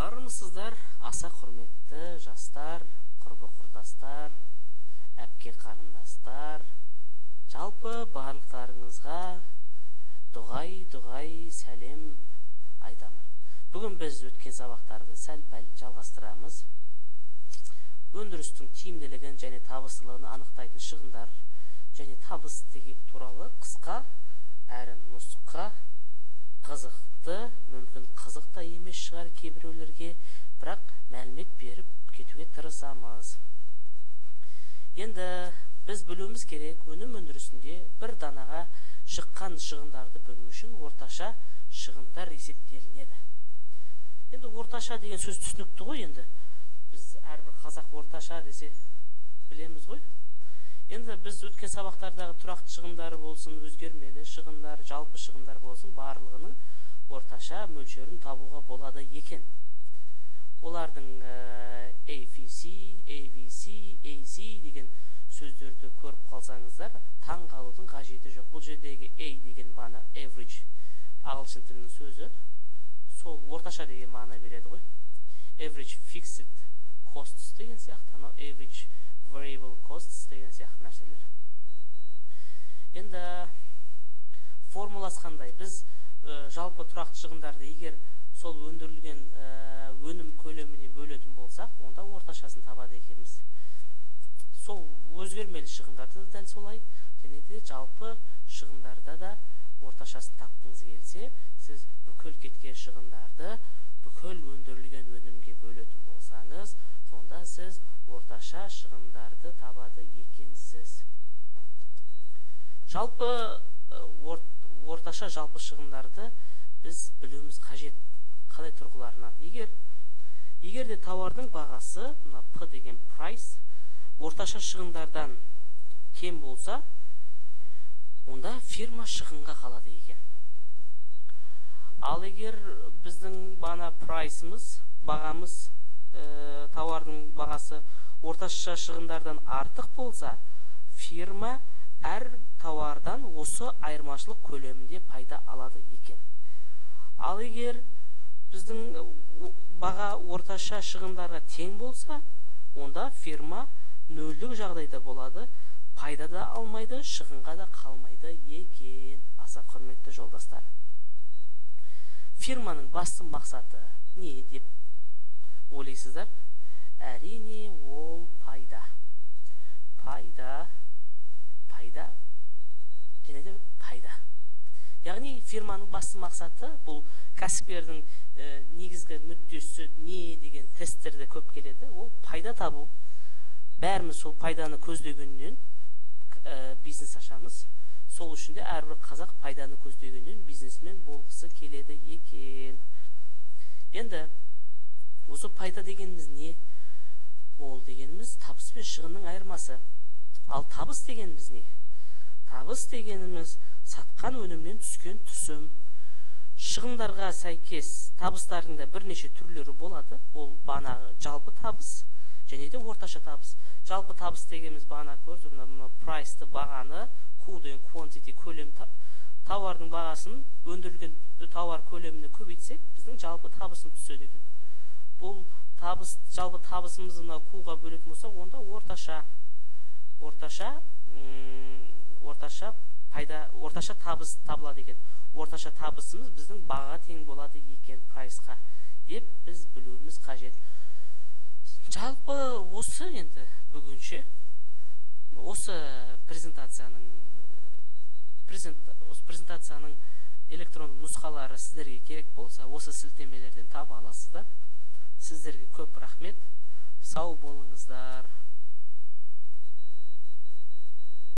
Армысыздар, аса құрметті жастар, құрбы-құрдастар, әпке-қарындастар, жалпы барлықтарыңызға дұғай сәлем айтамын. Бүгін біз өткен сабақтарды сәл-пәл жалғастырамыз. Өндірістің тиімділігін және табыстылығын анықтайтын шығындар және табыс туралы қысқа әрі нұсқа қызықты, мүмкін қызық та емес шығар кейбіреулерге, бірақ мәлімет беріп кетуге тырысамыз. Енді біз білуіміз керек, өнім өндірісінде бір данаға шыққан шығындарды білу үшін орташа шығындар есептелінеді. Енді орташа деген сөз түсінікті ғой, енді біз әрбір қазақ орташа десе білеміз ғой. Енді біз өткен сабақтардағы тұрақты шығындары болсын, өзгермелі шығындар, жалпы шығындар болсын, барлығының орташа мөлшерін табуға болады екен. Олардың AVC, AC деген сөздерді көріп қалсаңыздар, таң қалудың қажеті жоқ. Бұл жердегі A деген мағына average, ағылшын тілінің сөзі, сол орташа деген мағына береді ғой. Average fixed costs деген сияқты, average variable costs деген сияқты нәрселер. Енді формуласы қандай? Біз жалпы тұрақты шығындарды егер сол өндірілген өнім көлеміне бөлетін болсақ, онда орташасын табады екенбіз. Сол өзгермелі шығындарды дәл солай, және де жалпы шығындарда да орташасын тапқыңыз келсе, сіз бүкіл кеткен шығындарды бүкіл өндірілген өнімге бөлетін болсаңыз, сонда сіз орташа шығындарды табады екенсіз. Орташа жалпы шығындарды біз білуіміз қажет. Қалай тұрғыларынан? Егер де тауардың бағасы, P деген price, орташа шығындардан кем болса, онда фирма шығынға қалады екен. Ал егер біздің бағамыз, тауардың бағасы орташа шығындардан артық болса, фирма әр тауардан осы айырмашылық көлемінде пайда алады екен. Ал егер біздің баға орташа шығындарға тең болса, онда фирма нөлдік жағдайда болады, пайда да алмайды, шығынға да қалмайды екен. Аса құрметті жолдастар. Фирманың басты мақсаты не деп ойлайсыздар? Әрине, ол пайда. Пайда және де пайда. Яғни фирманың басты мақсаты, бұл кәсіпкердің негізгі мүддесі не деген тесттерде көп келеді, ол пайда табу. Бәріміз сол пайданы көздегеннен бизнес ашамыз. Сол үшін де әрбір қазақ пайданы көздегеннен бизнесмен болғысы келеді екен. Енді осы пайда дегеніміз не? Ол дегеніміз табыс пен шығынның айырмасы. Ал табыс дегеніміз не? Табыс дегеніміз сатқан өнімнен түскен түсім. Шығындарға сәйкес табыстардың да бірнеше түрлері болады. Ол бағанағы жалпы табыс және де орташа табыс. Жалпы табыс дегеніміз бағана көрдік, price-ті бағаны, Q деген quantity көлем, тауардың бағасын өндірілген тауар көлеміне көбейтсек, біздің жалпы табысын түседі екен. Бұл жалпы табысымызды Q-ға бөлетін болса, онда орташа табыс табылады екен. Орташа табысымыз біздің бағаға тең болады екен, прайсқа деп біз білуіміз қажет. Жалпы осы енді бүгінше осы презентацияның электронды нұсқалары сіздерге керек болса, осы сілтемелерден таба аласыздар. Сіздерге көп рахмет. Сау болыңыздар.